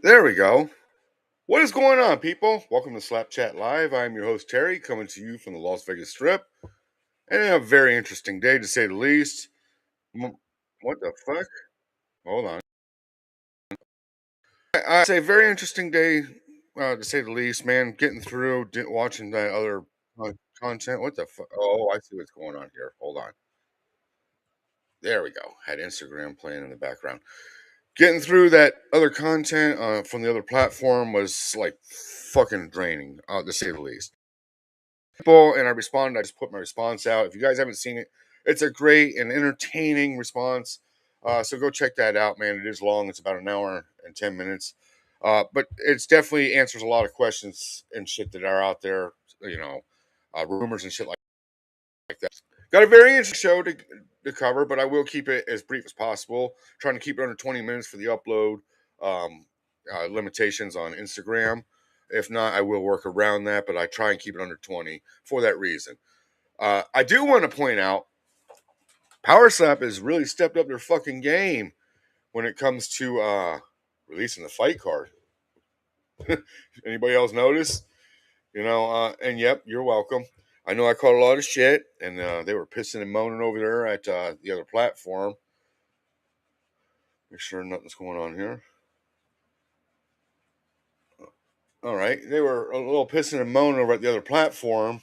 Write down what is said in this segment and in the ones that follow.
There we go. What is going on, people? Welcome to Slap Chat Live. I'm your host, Terry, coming to you from the Las Vegas Strip. And a very interesting day, to say the least. What the fuck? Hold on. I say very interesting day, to say the least, man. Getting through, watching that other content. What the fuck? Oh, I see what's going on here. Hold on. There we go. Had Instagram playing in the background. Getting through that other content from the other platform was like fucking draining, to say the least. People and I responded. I just put my response out. If you guys haven't seen it, it's a great and entertaining response. So go check that out, man. It is long. It's about an hour and 10 minutes, but it's definitely answers a lot of questions and shit that are out there. You know, rumors and shit like that. Got a very interesting show to cover, but I will keep it as brief as possible. Trying to keep it under 20 minutes for the upload limitations on Instagram. If not, I will work around that, but I try and keep it under 20 for that reason. I do want to point out Power Slap has really stepped up their fucking game when it comes to releasing the fight card. Anybody else notice? And yep, you're welcome. I know I caught a lot of shit, and they were pissing and moaning over there at the other platform. Make sure nothing's going on here. All right, they were a little pissing and moaning over at the other platform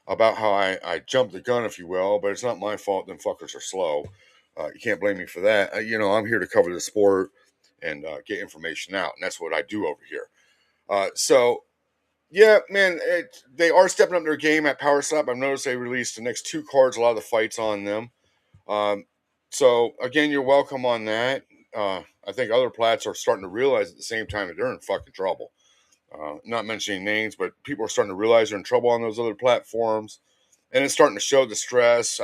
about how I jumped the gun, if you will, but it's not my fault. Them fuckers are slow. You can't blame me for that. I'm here to cover the sport and get information out, and that's what I do over here. So yeah, man, they are stepping up their game at Power Slap. I've noticed they released the next two cards, a lot of the fights on them. Um, so again, you're welcome on that. I think other plats are starting to realize at the same time that they're in fucking trouble. Not mentioning names, but people are starting to realize they're in trouble on those other platforms, and it's starting to show the stress.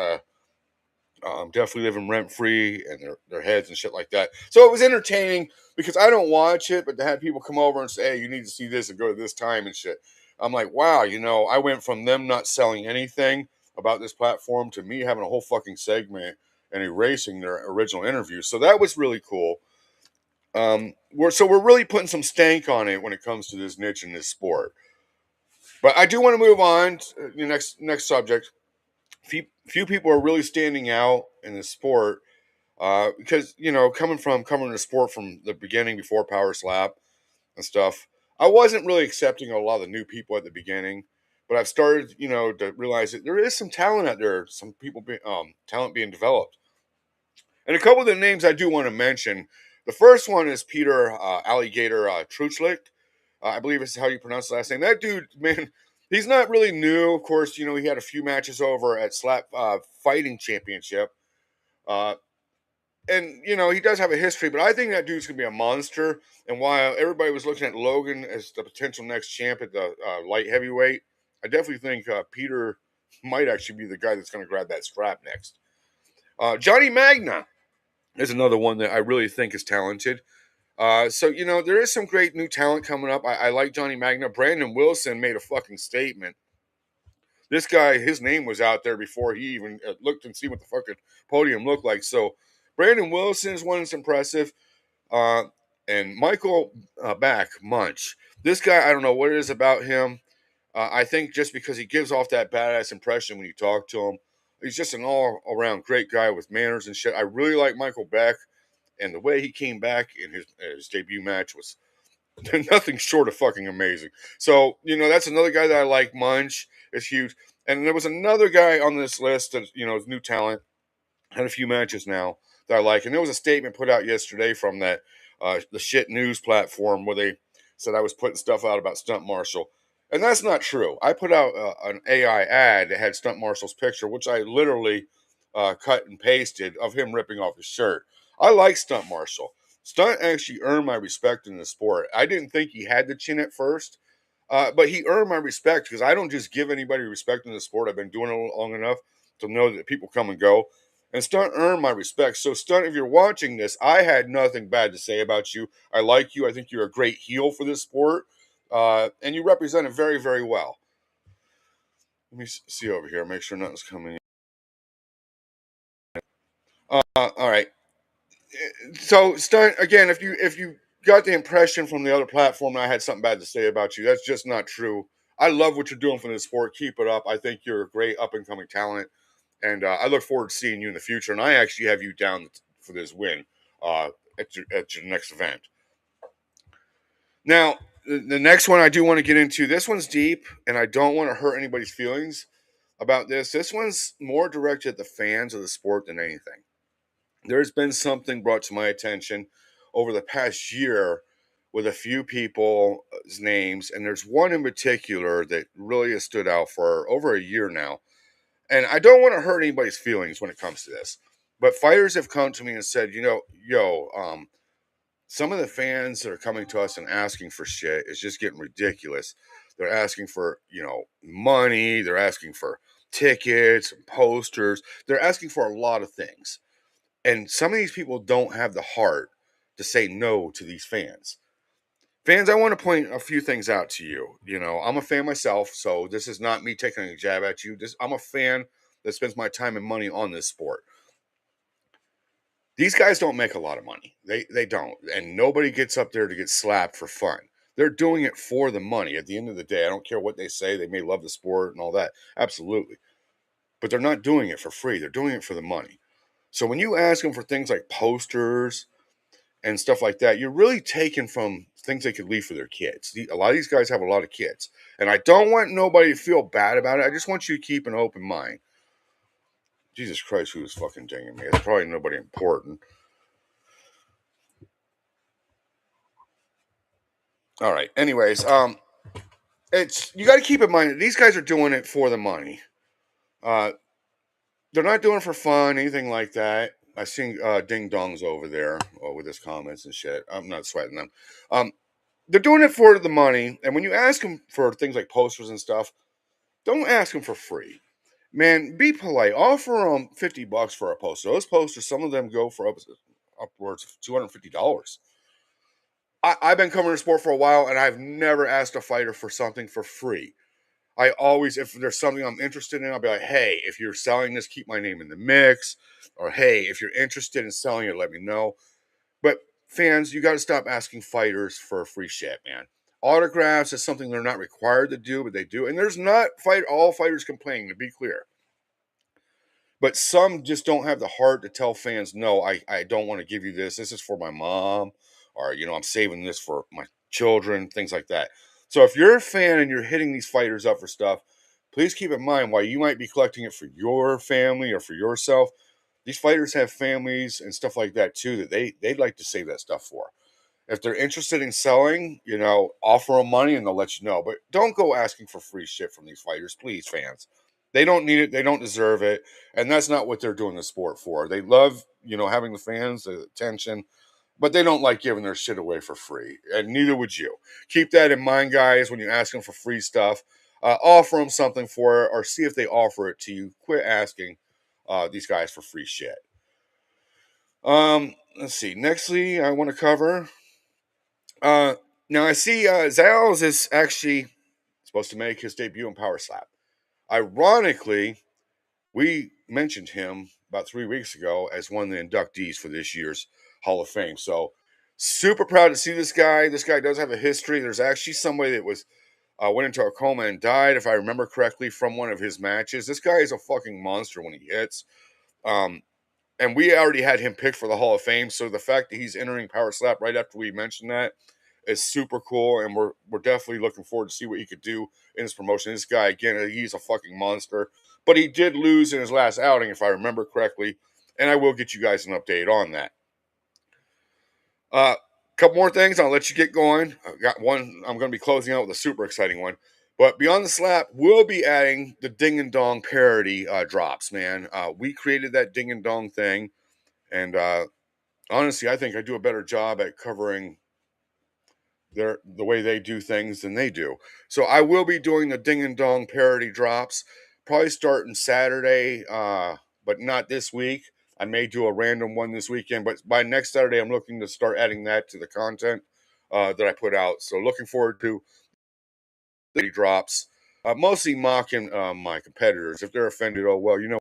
Definitely living rent free and their heads and shit like that. So it was entertaining because I don't watch it, but to have people come over and say, "Hey, you need to see this and go to this time and shit," I'm like, wow, I went from them not selling anything about this platform to me having a whole fucking segment and erasing their original interview. So that was really cool. We're really putting some stank on it when it comes to this niche in this sport. But I do want to move on to the next subject. Few people are really standing out in the sport because coming from covering the sport from the beginning before Power Slap and stuff, I wasn't really accepting a lot of the new people at the beginning, but I've started to realize that there is some talent out there, some talent being developed, and a couple of the names I do want to mention. The first one is Peter Alligator Truchlik. I believe is how you pronounce the last name. That dude, man, he's not really new. Of course, he had a few matches over at Slap Fighting Championship. Uh, and he does have a history, but I think that dude's gonna be a monster. And while everybody was looking at Logan as the potential next champ at the light heavyweight, I definitely think Peter might actually be the guy that's going to grab that strap next. Johnny Magna is another one that I really think is talented. So there is some great new talent coming up. I like Johnny Magna. Brandon Wilson made a fucking statement. This guy, his name was out there before he even looked and see what the fucking podium looked like. So Brandon Wilson is one that's impressive. Uh, and Michael Back Munch. This guy, I don't know what it is about him. I think just because he gives off that badass impression when you talk to him, he's just an all-around great guy with manners and shit. I really like Michael Beck, and the way he came back in his debut match was nothing short of fucking amazing. So that's another guy that I like. Munch is huge, and there was another guy on this list that is new talent. Had a few matches now that I like, and there was a statement put out yesterday from that the shit news platform where they said I was putting stuff out about Stunt Marshall, and that's not true. I put out an AI ad that had Stunt Marshall's picture, which I literally cut and pasted of him ripping off his shirt. I like Stunt Marshall. Stunt actually earned my respect in the sport. I didn't think he had the chin at first, but he earned my respect because I don't just give anybody respect in the sport. I've been doing it long enough to know that people come and go. And Stunt earned my respect. So, Stunt, if you're watching this, I had nothing bad to say about you. I like you. I think you're a great heel for this sport. And you represent it very, very well. Let me see over here. Make sure nothing's coming in. All right. So, Stunt, again, if you got the impression from the other platform that I had something bad to say about you. That's just not true. I love what you're doing for the sport. Keep it up. I think you're a great up and coming talent, and I look forward to seeing you in the future. And I actually have you down for this win uh, at your next event. Now, the next one I do want to get into. This one's deep, and I don't want to hurt anybody's feelings about this. This one's more directed at the fans of the sport than anything. There's been something brought to my attention over the past year with a few people's names, and there's one in particular that really has stood out for over a year now. And I don't want to hurt anybody's feelings when it comes to this, but fighters have come to me and said, some of the fans that are coming to us and asking for shit is just getting ridiculous. They're asking for, money, they're asking for tickets and posters, they're asking for a lot of things. And some of these people don't have the heart to say no to these fans. Fans, I want to point a few things out to you. I'm a fan myself, so this is not me taking a jab at you. I'm a fan that spends my time and money on this sport. These guys don't make a lot of money. They don't. And nobody gets up there to get slapped for fun. They're doing it for the money. At the end of the day, I don't care what they say. They may love the sport and all that. Absolutely. But they're not doing it for free. They're doing it for the money. So when you ask them for things like posters and stuff like that, you're really taking from things they could leave for their kids. A lot of these guys have a lot of kids. And I don't want nobody to feel bad about it. I just want you to keep an open mind. Jesus Christ, who was fucking dinging me? It's probably nobody important. All right. Anyways, it's you got to keep in mind that these guys are doing it for the money. Uh, they're not doing it for fun, anything like that. I seen Ding Dongs over there with his comments and shit. I'm not sweating them. Um, they're doing it for the money, and when you ask them for things like posters and stuff, don't ask them for free. Man, be polite. Offer them $50 for a poster. Those posters, some of them go for upwards of $250. I've been covering the sport for a while, and I've never asked a fighter for something for free. I always, if there's something I'm interested in, I'll be like, hey, if you're selling this, keep my name in the mix. Or hey, if you're interested in selling it, let me know. But fans, you got to stop asking fighters for free shit, man. Autographs is something they're not required to do, but they do. And there's not all fighters complaining, to be clear. But some just don't have the heart to tell fans, no, I don't want to give you this. This is for my mom, or I'm saving this for my children, things like that. So if you're a fan and you're hitting these fighters up for stuff, please keep in mind while you might be collecting it for your family or for yourself, these fighters have families and stuff like that too that they'd like to save that stuff for. If they're interested in selling, offer them money and they'll let you know. But don't go asking for free shit from these fighters, please, fans. They don't need it. They don't deserve it. And that's not what they're doing the sport for. They love, having the fans, the attention, but they don't like giving their shit away for free. And neither would you. Keep that in mind, guys, when you ask them for free stuff. Offer them something for it or see if they offer it to you. Quit asking these guys for free shit. Let's see. Nextly, I want to cover. Now I see Zales is actually supposed to make his debut in Power Slap. Ironically, we mentioned him about 3 weeks ago as one of the inductees for this year's Hall of Fame. So super proud to see this guy. This guy does have a history. There's actually somebody that went into a coma and died, if I remember correctly, from one of his matches. This guy is a fucking monster when he hits. Um, and we already had him picked for the Hall of Fame. So the fact that he's entering Power Slap right after we mentioned that is super cool, and we're definitely looking forward to see what he could do in his promotion. This guy, again, he's a fucking monster, but he did lose in his last outing, if I remember correctly, and I will get you guys an update on that. Couple more things, I'll let you get going. I've got one. I'm going to be closing out with a super exciting one. But Beyond the Slap, we'll be adding the Ding and Dong parody drops, man. We created that Ding and Dong thing, and honestly, I think I do a better job at covering the way they do things than they do. So I will be doing the Ding and Dong parody drops, probably starting Saturday, but not this week. I may do a random one this weekend, but by next Saturday, I'm looking to start adding that to the content that I put out. So looking forward to the drops. Mostly mocking my competitors. If they're offended, oh well, you know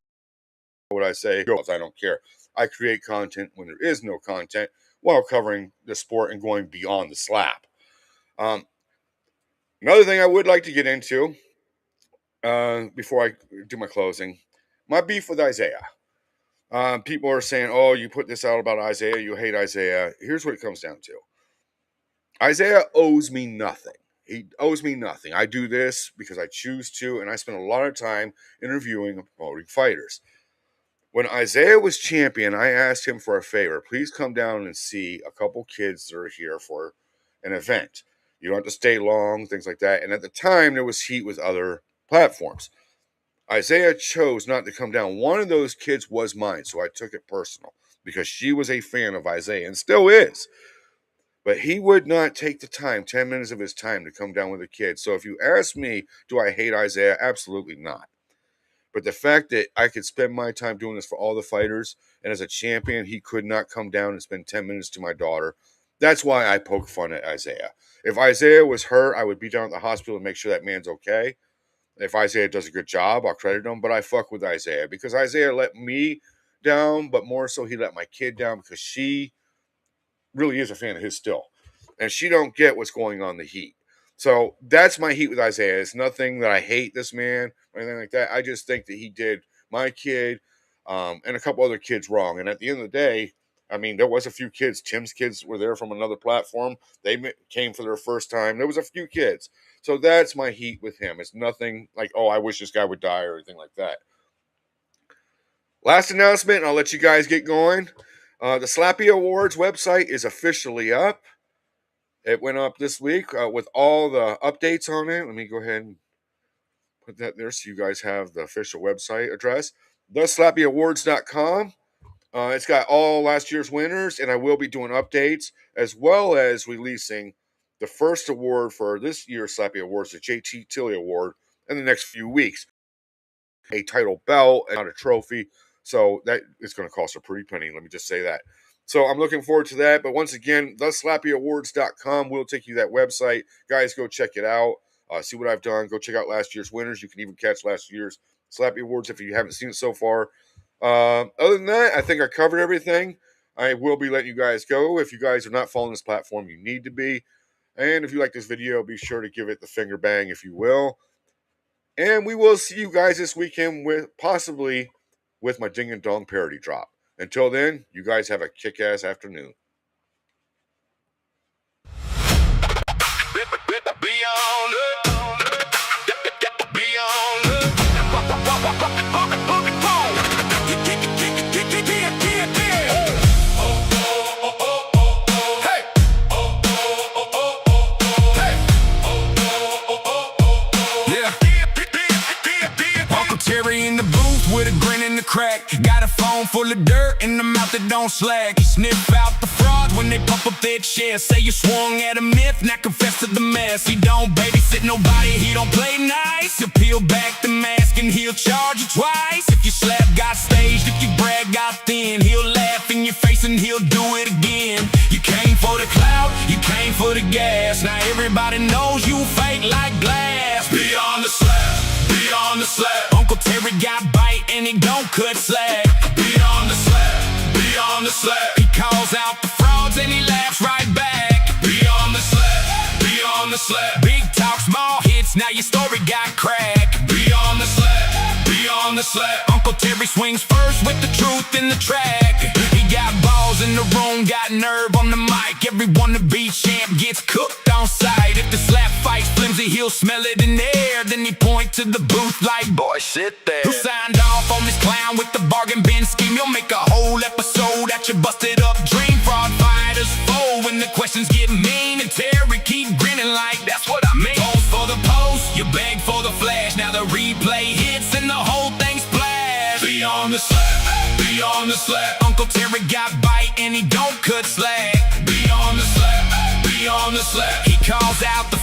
what I say. I don't care. I create content when there is no content. while covering the sport and going beyond the slap. Another thing I would like to get into before I do my closing, my beef with Isaiah. People are saying, oh, you put this out about Isaiah, you hate Isaiah. Here's what it comes down to. Isaiah owes me nothing. He owes me nothing. I do this because I choose to, and I spend a lot of time interviewing and promoting fighters. When Isaiah was champion, I asked him for a favor. Please come down and see a couple kids that are here for an event. You don't have to stay long, things like that. And at the time, there was heat with other platforms. Isaiah chose not to come down. One of those kids was mine, so I took it personal because she was a fan of Isaiah and still is. But he would not take the time, 10 minutes of his time, to come down with a kid. So if you ask me, do I hate Isaiah? Absolutely not. But the fact that I could spend my time doing this for all the fighters, and as a champion, he could not come down and spend 10 minutes to my daughter, that's why I poke fun at Isaiah. If Isaiah was hurt, I would be down at the hospital and make sure that man's okay. If Isaiah does a good job, I'll credit him, but I fuck with Isaiah because Isaiah let me down, but more so he let my kid down because she really is a fan of his still. And she don't get what's going on in the heat. So that's my heat with Isaiah. It's nothing that I hate this man or anything like that. I just think that he did my kid and a couple other kids wrong. And at the end of the day, I mean, there was a few kids. Tim's kids were there from another platform. They came for their first time. There was a few kids. So that's my heat with him. It's nothing like, oh, I wish this guy would die or anything like that. Last announcement, and I'll let you guys get going. The Slappy Awards website is officially up. It went up this week with all the updates on it. Let me go ahead and put that there so you guys have the official website address. TheSlappyAwards.com. It's got all last year's winners, and I will be doing updates as well as releasing the first award for this year's Slappy Awards, the JT Tilly Award, in the next few weeks. A title belt and not a trophy. So that is going to cost a pretty penny. Let me just say that. So I'm looking forward to that. But once again, theslappyawards.com will take you to that website. Guys, go check it out. See what I've done. Go check out last year's winners. You can even catch last year's Slappy Awards if you haven't seen it so far. Other than that, I think I covered everything. I will be letting you guys go. If you guys are not following this platform, you need to be. And if you like this video, be sure to give it the finger bang, if you will. And we will see you guys this weekend possibly with my Ding and Dong parody drop. Until then, you guys have a kick-ass afternoon. Crack. Got a phone full of dirt in the mouth that don't slack. You sniff out the frauds when they pump up their chest. Say you swung at a myth, now confess to the mess. He don't babysit nobody, he don't play nice. He'll peel back the mask and he'll charge you twice. If your slap got staged, if your brag got thin, he'll laugh in your face and he'll do it again. You came for the clout, you came for the gas. Now everybody knows you fake like glass. Beyond the slap, beyond the slap. Uncle Terry got bite and he don't cut slack. Beyond the slap, beyond the slap. He calls out the frauds and he laughs right back. Beyond the slap, beyond the slap. Big talk, small hits, now your story got cracked. Beyond the slap, beyond the slap. Uncle Terry swings first with the truth in the track. He got balls in the room, got nerve on the mic. Every wannabe champ gets cooked on sight. If the slap fight's flimsy, he'll smell it in the air. Then he point to the booth like, boy, sit there. Who signed off on this clown with the bargain bin scheme? You'll make a whole episode at your busted up dream. Fraud fighters fold when the questions get mean. And Terry keep grinning like, that's what I mean. Pose for the post, you beg for the flash. Now the replay hits and the whole thing's flash. Beyond the slap, beyond the slap. Uncle Terry got bite and he don't cut slack. Beyond the slap, beyond the slap. He calls out the